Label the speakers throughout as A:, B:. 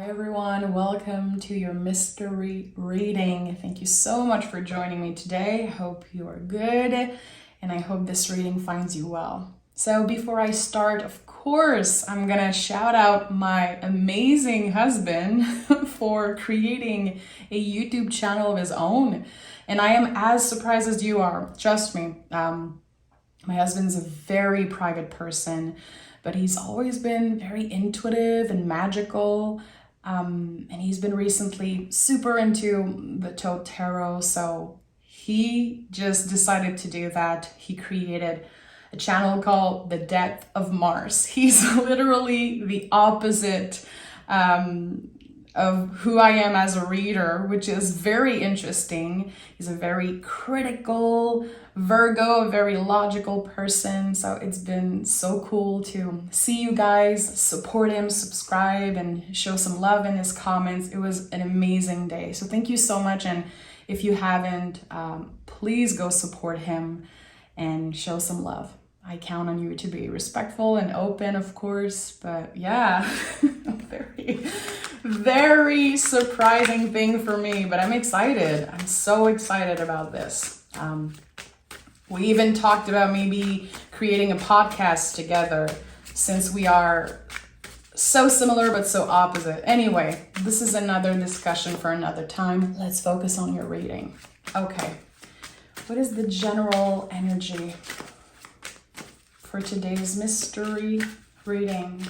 A: Hi everyone, welcome to your mystery reading. Thank you so much for joining me today. I hope you are good and I hope this reading finds you well. So before I start, of course, I'm gonna shout out my amazing husband for creating a YouTube channel of his own. And I am as surprised as you are, trust me. My husband's a very private person, but he's always been very intuitive and magical. And he's been recently super into the tarot, so he just decided to do that. He created a channel called The Death of Mars. He's literally the opposite of who I am as a reader, which is very interesting. He's a very critical Virgo, a very logical person. So it's been so cool to see you guys support him, subscribe, and show some love in his comments. It was an amazing day. So thank you so much. And if you haven't, please go support him and show some love. I count on you to be respectful and open, of course, but yeah, very surprising thing for me, but I'm excited. I'm so excited about this. We even talked about maybe creating a podcast together since we are so similar but so opposite. Anyway, this is another discussion for another time. Let's focus on your reading. Okay, what is the general energy for today's mystery reading?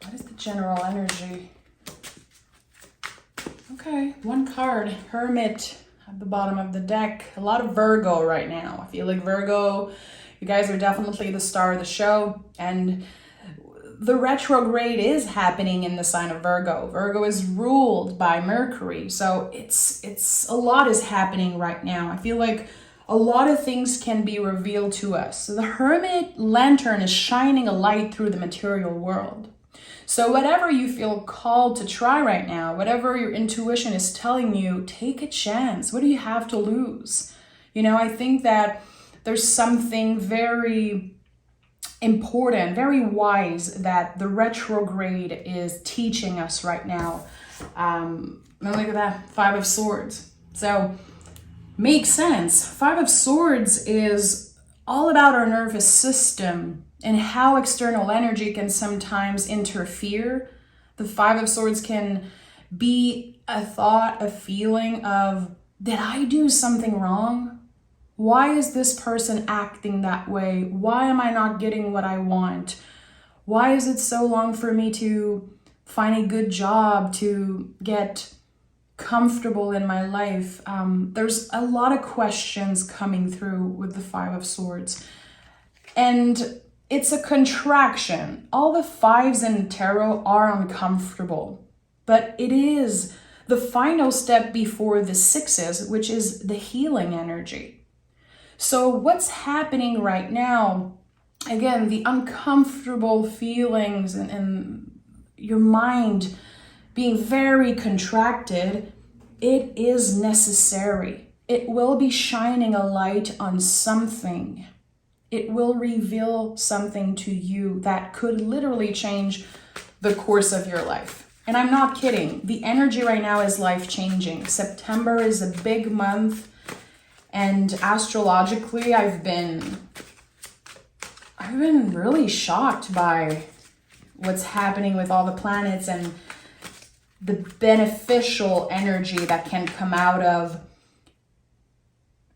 A: What is the general energy? Okay, one card, Hermit at the bottom of the deck. A lot of Virgo right now. I feel like Virgo, you guys are definitely the star of the show, and the retrograde is happening in the sign of Virgo. Virgo is ruled by Mercury, so it's a lot is happening right now. I feel like a lot of things can be revealed to us. So the Hermit lantern is shining a light through the material world. So whatever you feel called to try right now, whatever your intuition is telling you, take a chance. What do you have to lose? You know, I think that there's something very important, very wise that the retrograde is teaching us right now. And look at that, Five of Swords. So makes sense. Five of Swords is all about our nervous system and how external energy can sometimes interfere. The Five of Swords can be a thought, a feeling of, did I do something wrong? Why is this person acting that way? Why am I not getting what I want? Why is it so long for me to find a good job, to get comfortable in my life? There's a lot of questions coming through with the Five of Swords. And it's a contraction. All the fives in tarot are uncomfortable, but it is the final step before the sixes, which is the healing energy. So what's happening right now, again, the uncomfortable feelings and your mind being very contracted, it is necessary. It will be shining a light on something. It will reveal something to you that could literally change the course of your life. And I'm not kidding. The energy right now is life-changing. September is a big month. And astrologically, I've been really shocked by what's happening with all the planets and the beneficial energy that can come out of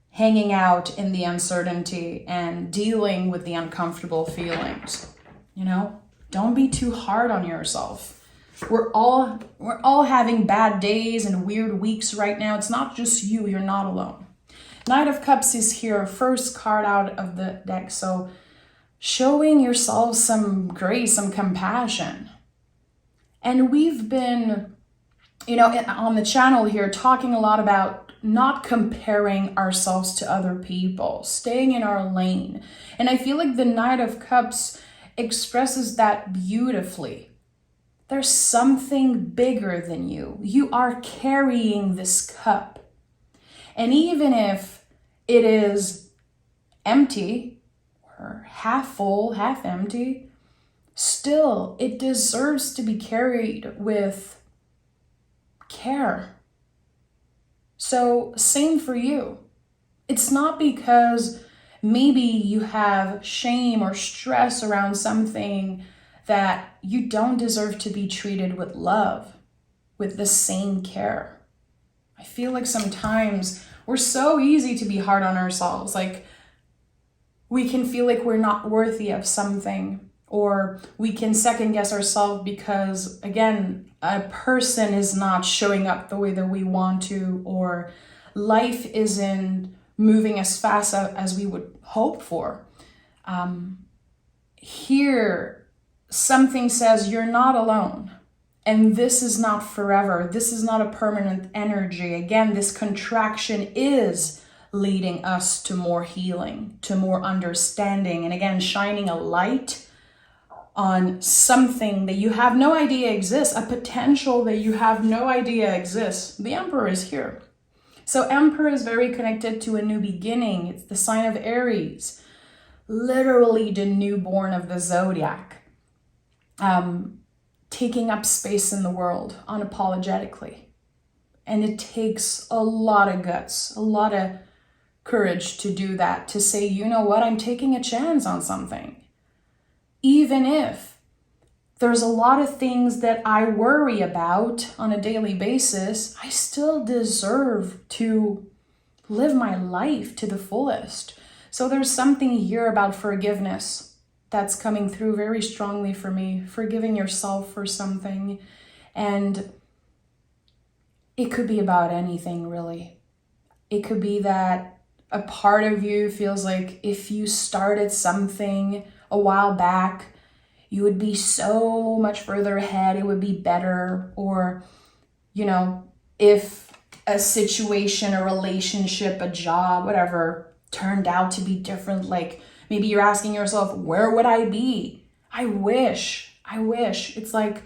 A: hanging out in the uncertainty and dealing with the uncomfortable feelings. You know, don't be too hard on yourself. We're all having bad days and weird weeks right now. It's not just you, you're not alone. Knight of Cups is here, first card out of the deck. So showing yourself some grace, some compassion. And we've been, on the channel here talking a lot about not comparing ourselves to other people, staying in our lane. And I feel like the Knight of Cups expresses that beautifully. There's something bigger than you. You are carrying this cup. And even if it is empty or half full, half empty, still, it deserves to be carried with care. So same for you. It's not because maybe you have shame or stress around something that you don't deserve to be treated with love, with the same care. I feel like sometimes we're so easy to be hard on ourselves. Like we can feel like we're not worthy of something, or we can second guess ourselves because, again, a person is not showing up the way that we want to, or life isn't moving as fast as we would hope for. Here, something says you're not alone. And this is not forever. This is not a permanent energy. Again, this contraction is leading us to more healing, to more understanding, and again, shining a light on something that you have no idea exists, a potential that you have no idea exists. The Emperor is here. So Emperor is very connected to a new beginning. It's the sign of Aries, literally the newborn of the zodiac, taking up space in the world unapologetically. And it takes a lot of guts, a lot of courage to do that, to say, you know what, I'm taking a chance on something. Even if there's a lot of things that I worry about on a daily basis, I still deserve to live my life to the fullest. So there's something here about forgiveness that's coming through very strongly for me, forgiving yourself for something. And it could be about anything, really. It could be that a part of you feels like if you started something a while back, you would be so much further ahead, it would be better. Or, you know, if a situation, a relationship, a job, whatever, turned out to be different, like maybe you're asking yourself, where would I be? I wish. It's like,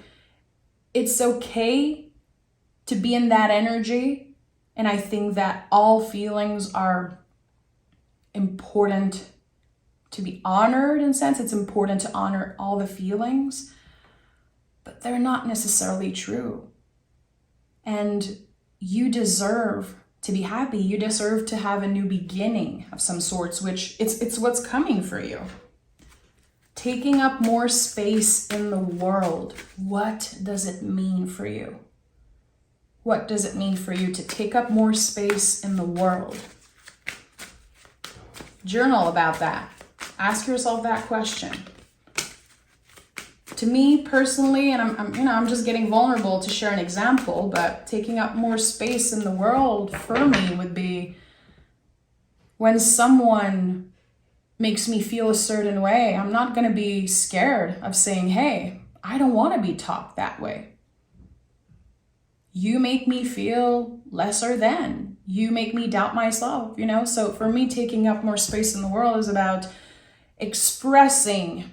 A: it's okay to be in that energy. And I think that all feelings are important to be honored. In a sense, it's important to honor all the feelings, but they're not necessarily true. And you deserve to be happy. You deserve to have a new beginning of some sorts, which it's what's coming for you. Taking up more space in the world. What does it mean for you? What does it mean for you to take up more space in the world? Journal about that. Ask yourself that question. To me personally, and I'm just getting vulnerable to share an example, but taking up more space in the world for me would be when someone makes me feel a certain way. I'm not going to be scared of saying, hey, I don't want to be talked that way. You make me feel lesser than. You make me doubt myself, you know? So for me, taking up more space in the world is about expressing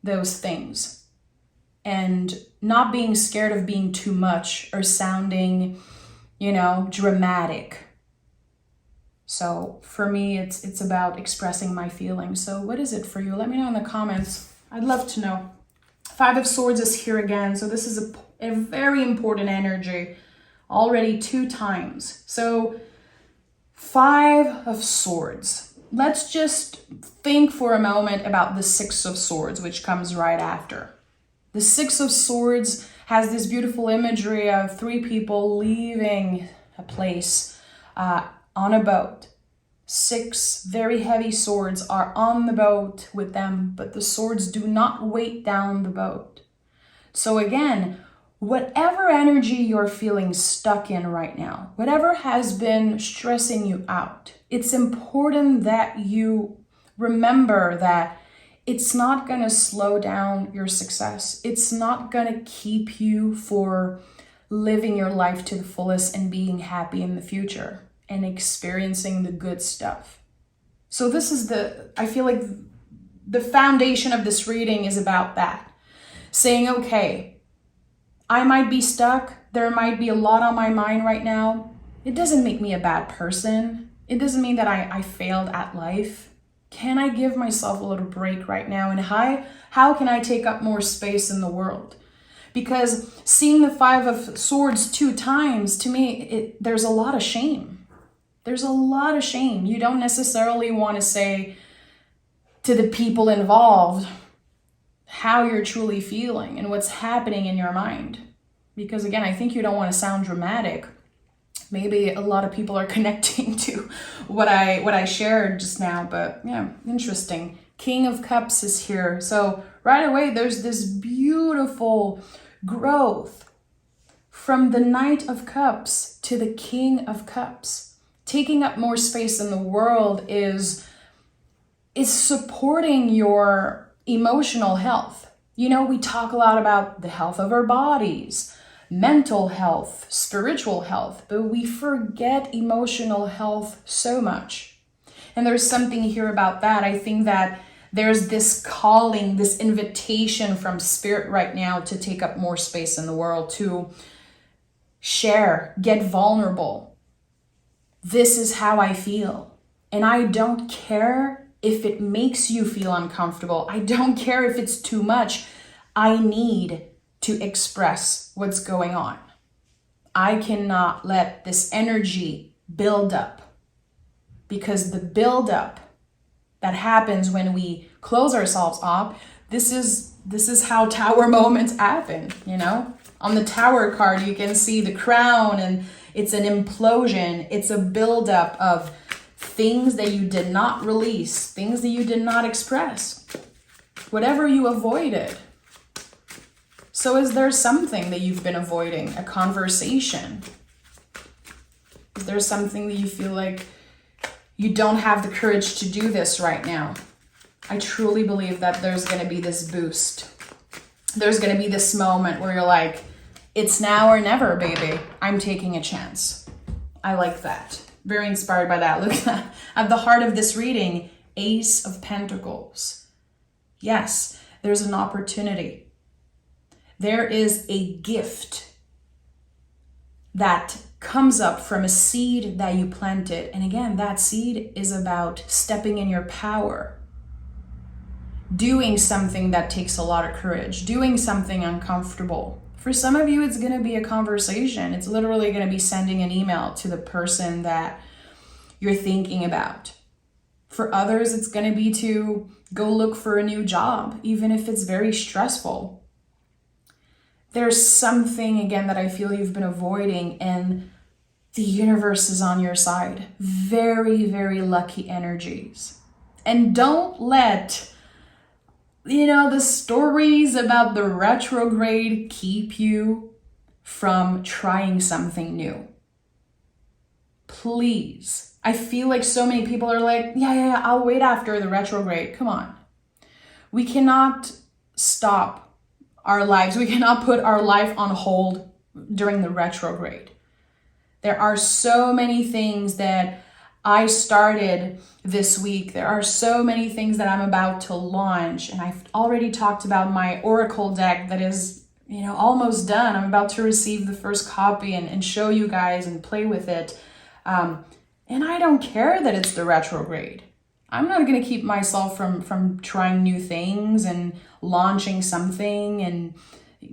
A: those things and not being scared of being too much or sounding, you know, dramatic. So for me, it's about expressing my feelings. So what is it for you? Let me know in the comments. I'd love to know. 5 of Swords is here again. So this is a very important energy already 2 times. So 5 of Swords. Let's just think for a moment about the 6 of Swords, which comes right after. The 6 of Swords has this beautiful imagery of 3 people leaving a place on a boat. 6 very heavy swords are on the boat with them, but the swords do not weight down the boat. So again, whatever energy you're feeling stuck in right now, whatever has been stressing you out, it's important that you remember that it's not going to slow down your success. It's not going to keep you for living your life to the fullest and being happy in the future and experiencing the good stuff. So this is I feel like the foundation of this reading is about that. Saying, okay, I might be stuck. There might be a lot on my mind right now. It doesn't make me a bad person. It doesn't mean that I failed at life. Can I give myself a little break right now? And how can I take up more space in the world? Because seeing the Five of Swords 2 times, to me, there's a lot of shame. There's a lot of shame. You don't necessarily want to say to the people involved how you're truly feeling and what's happening in your mind. Because again, I think you don't want to sound dramatic. Maybe a lot of people are connecting to what I shared just now, but yeah, interesting. King of Cups is here. So right away, there's this beautiful growth from the Knight of Cups to the King of Cups. Taking up more space in the world is supporting your emotional health. You know, we talk a lot about the health of our bodies, mental health, spiritual health, but we forget emotional health so much. And there's something here about that. I think that there's this calling, this invitation from Spirit right now to take up more space in the world, to share, get vulnerable. This is how I feel. And I don't care if it makes you feel uncomfortable. I don't care if it's too much. I need to express what's going on. I cannot let this energy build up, because the buildup that happens when we close ourselves up, this is how tower moments happen, you know? On the tower card, you can see the crown, and it's an implosion. It's a buildup of things that you did not release, things that you did not express, whatever you avoided. So is there something that you've been avoiding? A conversation? Is there something that you feel like you don't have the courage to do this right now? I truly believe that there's going to be this boost. There's going to be this moment where you're like, it's now or never, baby. I'm taking a chance. I like that. Very inspired by that. Look at the heart of this reading, Ace of Pentacles. Yes, there's an opportunity. There is a gift that comes up from a seed that you planted. And again, that seed is about stepping in your power, doing something that takes a lot of courage, doing something uncomfortable. For some of you, it's going to be a conversation. It's literally going to be sending an email to the person that you're thinking about. For others, it's going to be to go look for a new job, even if it's very stressful. There's something, again, that I feel you've been avoiding, and the universe is on your side. Very, very lucky energies. And don't let, the stories about the retrograde keep you from trying something new. Please. I feel like so many people are like, yeah, I'll wait after the retrograde. Come on. We cannot stop our lives. We cannot put our life on hold during the retrograde. There are so many things that I started this week. There are so many things that I'm about to launch. And I've already talked about my Oracle deck that is, almost done. I'm about to receive the first copy and show you guys and play with it. And I don't care that it's the retrograde. I'm not going to keep myself from trying new things and launching something and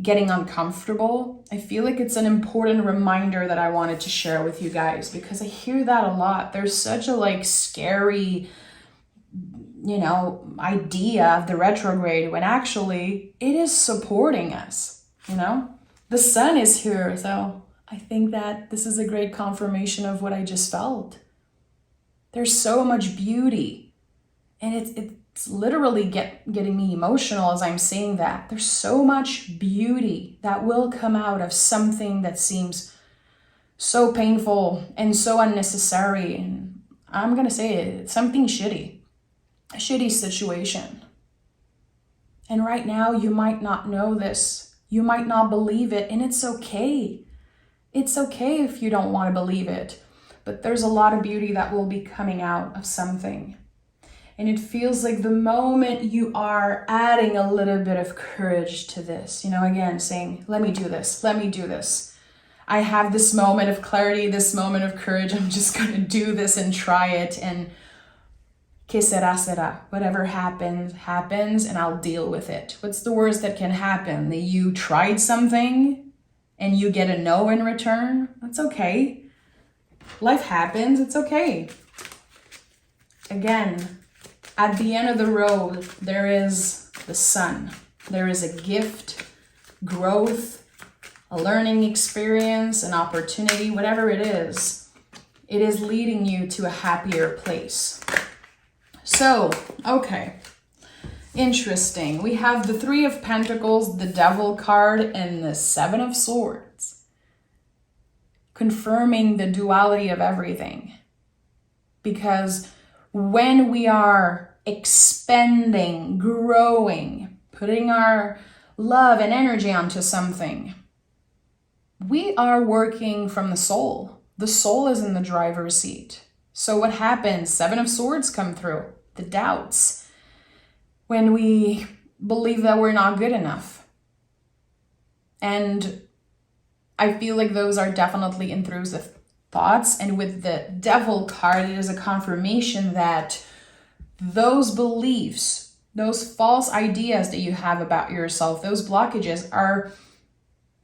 A: getting uncomfortable. I feel like it's an important reminder that I wanted to share with you guys, because I hear that a lot. There's such a scary, idea of the retrograde, when actually it is supporting us, The sun is here, so I think that this is a great confirmation of what I just felt. There's so much beauty. And it's literally getting me emotional as I'm saying that. There's so much beauty that will come out of something that seems so painful and so unnecessary. And I'm going to say it, it's something shitty. A shitty situation. And right now, you might not know this. You might not believe it. And it's okay. It's okay if you don't want to believe it. But there's a lot of beauty that will be coming out of something. And it feels like the moment you are adding a little bit of courage to this, again, saying, let me do this. I have this moment of clarity, this moment of courage. I'm just going to do this and try it. And Que sera, sera. Whatever happens, happens, and I'll deal with it. What's the worst that can happen? That you tried something and you get a no in return? That's okay. Life happens, it's okay. Again, at the end of the road, there is the sun. There is a gift, growth, a learning experience, an opportunity, whatever it is leading you to a happier place. So, okay, interesting. We have the Three of Pentacles, the Devil card, and the Seven of Swords, confirming the duality of everything. Because when we are expanding, growing, putting our love and energy onto something, we are working from the soul. The soul is in the driver's seat. So what happens? Seven of Swords come through. The doubts. When we believe that we're not good enough. And I feel like those are definitely intrusive thoughts. And with the Devil card, it is a confirmation that those beliefs, those false ideas that you have about yourself, those blockages are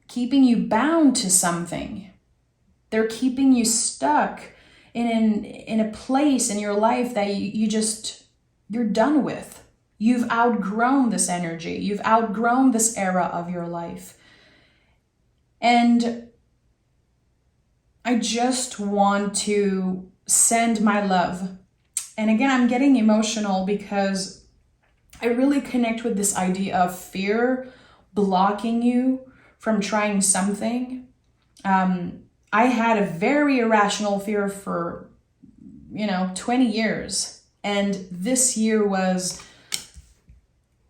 A: keeping you bound to something. They're keeping you stuck in a place in your life that you're done with. You've outgrown this energy. You've outgrown this era of your life. And I just want to send my love. And again, I'm getting emotional because I really connect with this idea of fear blocking you from trying something. I had a very irrational fear for, 20 years. And this year was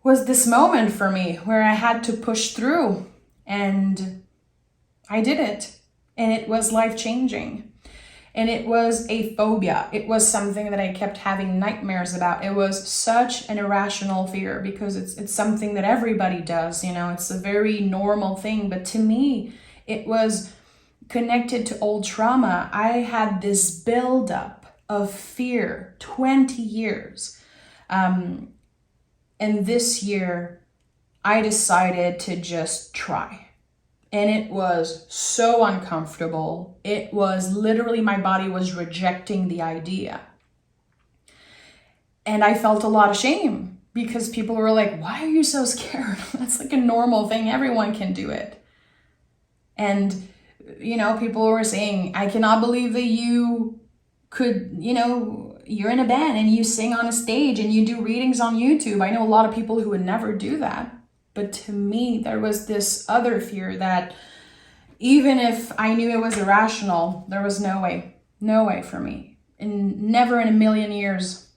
A: this moment for me where I had to push through, and I did it. And it was life-changing. And it was a phobia. It was something that I kept having nightmares about. It was such an irrational fear because it's something that everybody does, it's a very normal thing. But to me, it was connected to old trauma. I had this buildup of fear, 20 years. And this year, I decided to just try. And it was so uncomfortable. It was literally, my body was rejecting the idea. And I felt a lot of shame because people were like, why are you so scared? That's like a normal thing. Everyone can do it. And, people were saying, I cannot believe that you could, you're in a band and you sing on a stage and you do readings on YouTube. I know a lot of people who would never do that. But to me, there was this other fear that even if I knew it was irrational, there was no way for me. And never in a million years,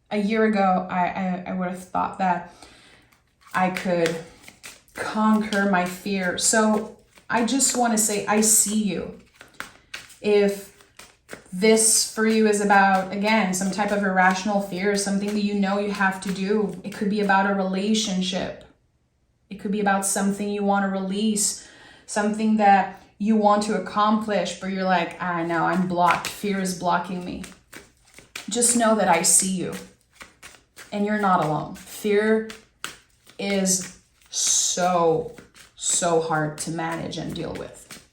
A: a year ago, I would have thought that I could conquer my fear. So I just want to say, I see you. If this for you is about, again, some type of irrational fear, something that you have to do. It could be about a relationship. It could be about something you want to release, something that you want to accomplish, but you're like, I know, I'm blocked. Fear is blocking me. Just know that I see you and you're not alone. Fear is so hard to manage and deal with.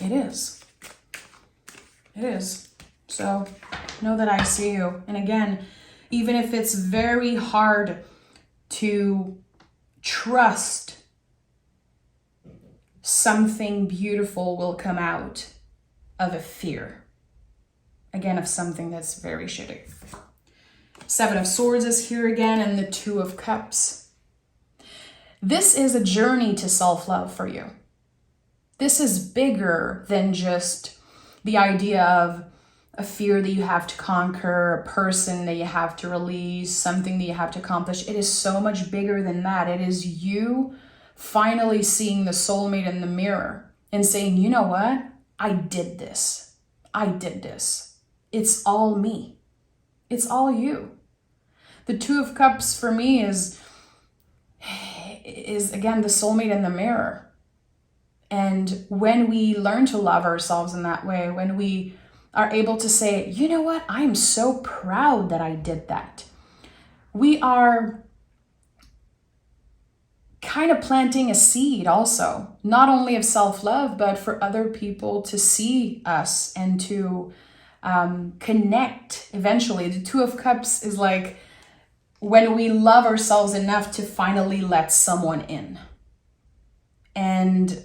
A: It is. It is. So know that I see you. And again, even if it's very hard to trust, something beautiful will come out of a fear. Again, of something that's very shitty. Seven of Swords is here again, and the Two of Cups. This is a journey to self-love for you. This is bigger than just the idea of a fear that you have to conquer, a person that you have to release, something that you have to accomplish. It is so much bigger than that. It is you finally seeing the soulmate in the mirror and saying, you know what? I did this. I did this. It's all me. It's all you. The Two of Cups for me is again the soulmate in the mirror. And when we learn to love ourselves in that way, when we are able to say, you know what, I'm so proud that I did that. We are kind of planting a seed also, not only of self-love, but for other people to see us and to connect eventually. The Two of Cups is like when we love ourselves enough to finally let someone in. And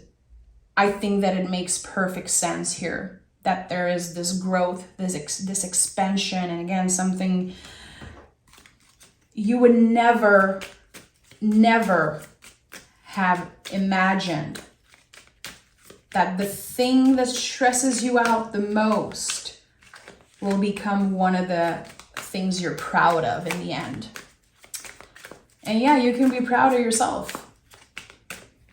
A: I think that it makes perfect sense here, that there is this growth, this expansion, and again, something you would never have imagined, that the thing that stresses you out the most will become one of the things you're proud of in the end. And yeah, you can be proud of yourself.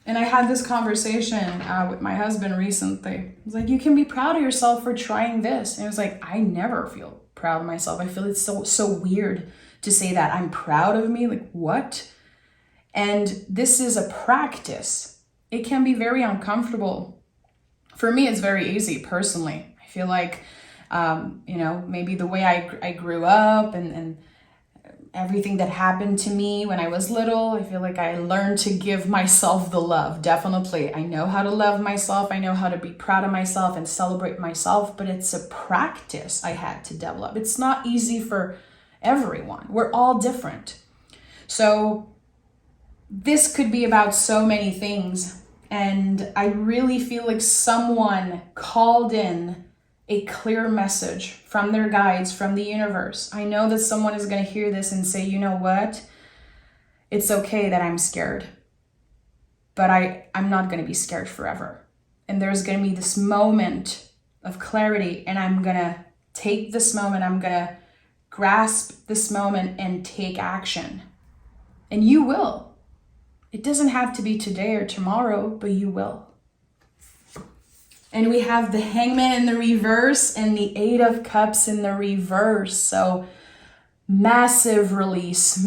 A: And I had this conversation with my husband recently. I was like, you can be proud of yourself for trying this. And it was like, I never feel proud of myself. I feel it's so weird to say that. I'm proud of me. Like, what? And this is a practice. It can be very uncomfortable. For me, it's very easy personally. I feel like, maybe the way I grew up and everything that happened to me when I was little, I feel like I learned to give myself the love. Definitely. I know how to love myself. I know how to be proud of myself and celebrate myself, but it's a practice I had to develop. It's not easy for everyone. We're all different. So this could be about so many things. And I really feel like someone called in a clear message from their guides, from the universe. I know that someone is going to hear this and say, you know what? It's okay that I'm scared, but I'm not going to be scared forever. And there's going to be this moment of clarity, and I'm going to take this moment, I'm going to grasp this moment and take action. And you will. It doesn't have to be today or tomorrow, but you will. And we have the Hangman in the reverse and the Eight of Cups in the reverse. So massive release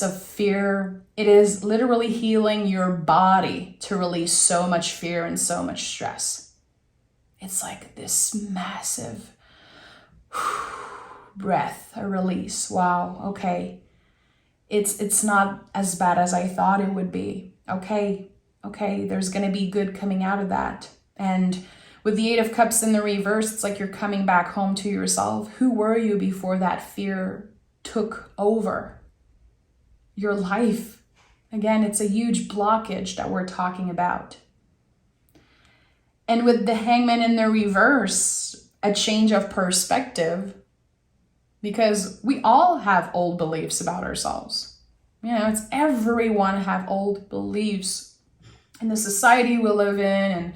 A: of fear. It is literally healing your body to release so much fear and so much stress. It's like this massive breath, a release. Wow, okay. It's not as bad as I thought it would be. Okay, there's going to be good coming out of that. And with the Eight of Cups in the reverse, it's like you're coming back home to yourself. Who were you before that fear took over your life? Again, it's a huge blockage that we're talking about. And with the Hangman in the reverse, a change of perspective, because we all have old beliefs about ourselves. It's everyone have old beliefs in the society we live in, and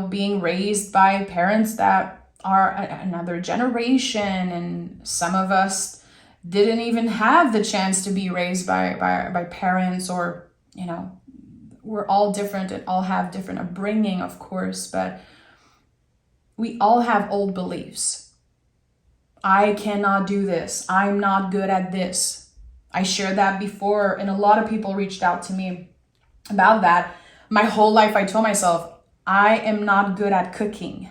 A: being raised by parents that are another generation, and some of us didn't even have the chance to be raised by parents, or we're all different and all have different upbringing, of course, but we all have old beliefs. I cannot do this. I'm not good at this. I shared that before, and a lot of people reached out to me about that. My whole life I told myself, I am not good at cooking.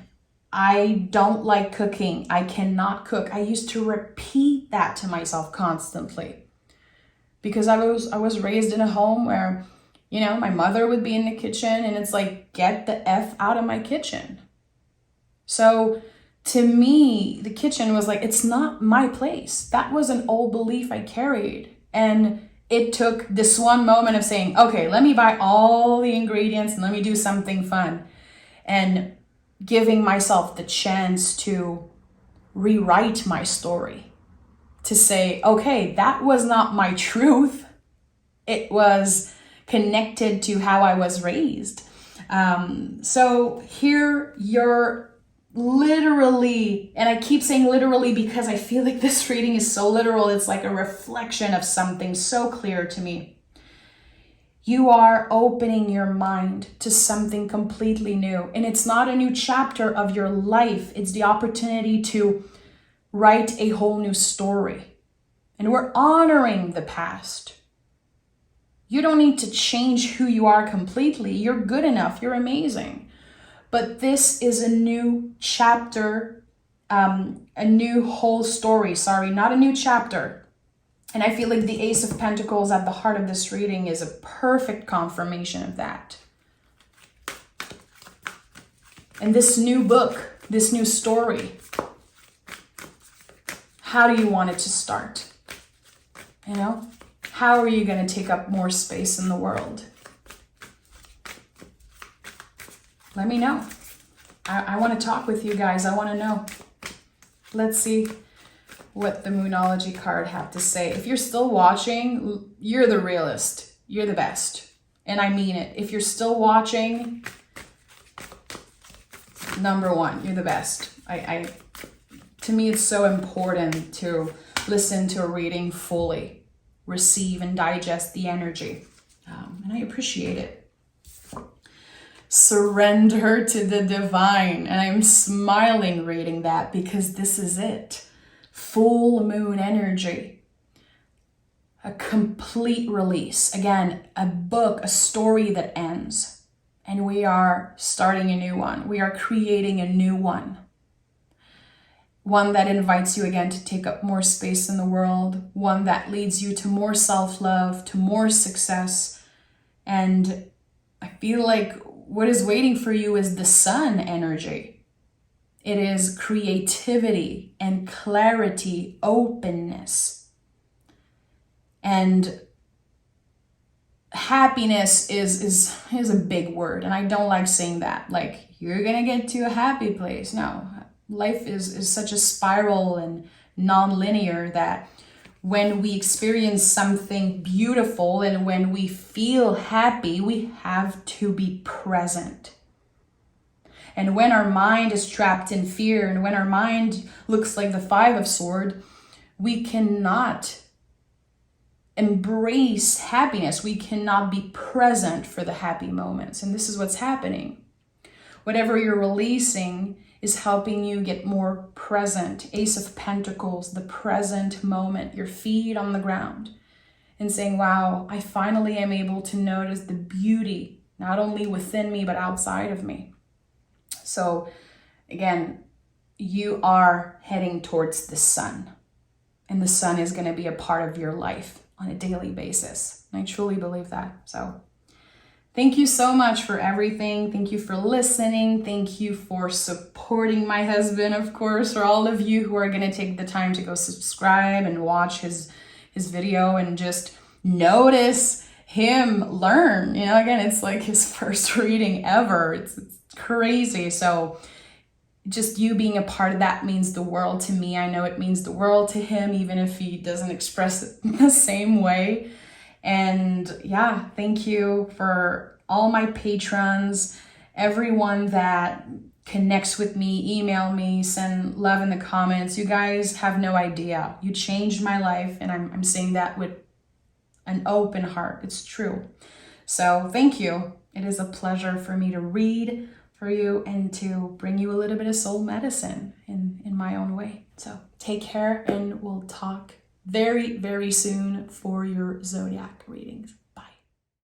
A: I don't like cooking. I cannot cook. I used to repeat that to myself constantly because I was raised in a home where, my mother would be in the kitchen, and it's like, get the F out of my kitchen. So to me, the kitchen was like, it's not my place. That was an old belief I carried. And it took this one moment of saying, okay, let me buy all the ingredients and let me do something fun. And giving myself the chance to rewrite my story. To say, okay, that was not my truth. It was connected to how I was raised. So here you're literally, and I keep saying literally because I feel like this reading is so literal, it's like a reflection of something so clear to me. You are opening your mind to something completely new, and it's not a new chapter of your life. It's the opportunity to write a whole new story, and we're honoring the past. You don't need to change who you are completely. You're good enough. You're amazing. But this is a new chapter, a new whole story, sorry, not a new chapter. And I feel like the Ace of Pentacles at the heart of this reading is a perfect confirmation of that. And this new book, this new story, how do you want it to start? You know, how are you going to take up more space in the world? Let me know. I want to talk with you guys. I want to know. Let's see what the Moonology card had to say. If you're still watching, you're the realist. You're the best. And I mean it. If you're still watching, number one, you're the best. To me, it's so important to listen to a reading fully, receive and digest the energy. And I appreciate it. Surrender to the divine. And I'm smiling reading that because this is it. Full moon energy. A complete release. Again, a book, a story that ends. And we are starting a new one. We are creating a new one. One that invites you again to take up more space in the world. One that leads you to more self-love, to more success. And I feel like what is waiting for you is the sun energy. It is creativity and clarity, openness. And happiness is a big word. And I don't like saying that. Like, you're going to get to a happy place. No, life is such a spiral and non-linear that when we experience something beautiful and when we feel happy, we have to be present. And when our mind is trapped in fear and when our mind looks like the Five of Swords, we cannot embrace happiness. We cannot be present for the happy moments. And this is what's happening. Whatever you're releasing is helping you get more present. Ace of Pentacles, the present moment, your feet on the ground, and saying, wow, I finally am able to notice the beauty, not only within me, but outside of me. So again, you are heading towards the sun, and the sun is going to be a part of your life on a daily basis. I truly believe that. So thank you so much for everything. Thank you for listening. Thank you for supporting my husband, of course, for all of you who are going to take the time to go subscribe and watch his video and just notice him learn. You know, again, it's like his first reading ever. It's crazy. So just you being a part of that means the world to me. I know it means the world to him, even if he doesn't express it the same way. And yeah, thank you for all my patrons, everyone that connects with me, email me, send love in the comments. You guys have no idea. You changed my life, and I'm saying that with an open heart. It's true. So thank you. It is a pleasure for me to read for you and to bring you a little bit of soul medicine in my own way. So take care, and we'll talk very, very soon for your zodiac readings.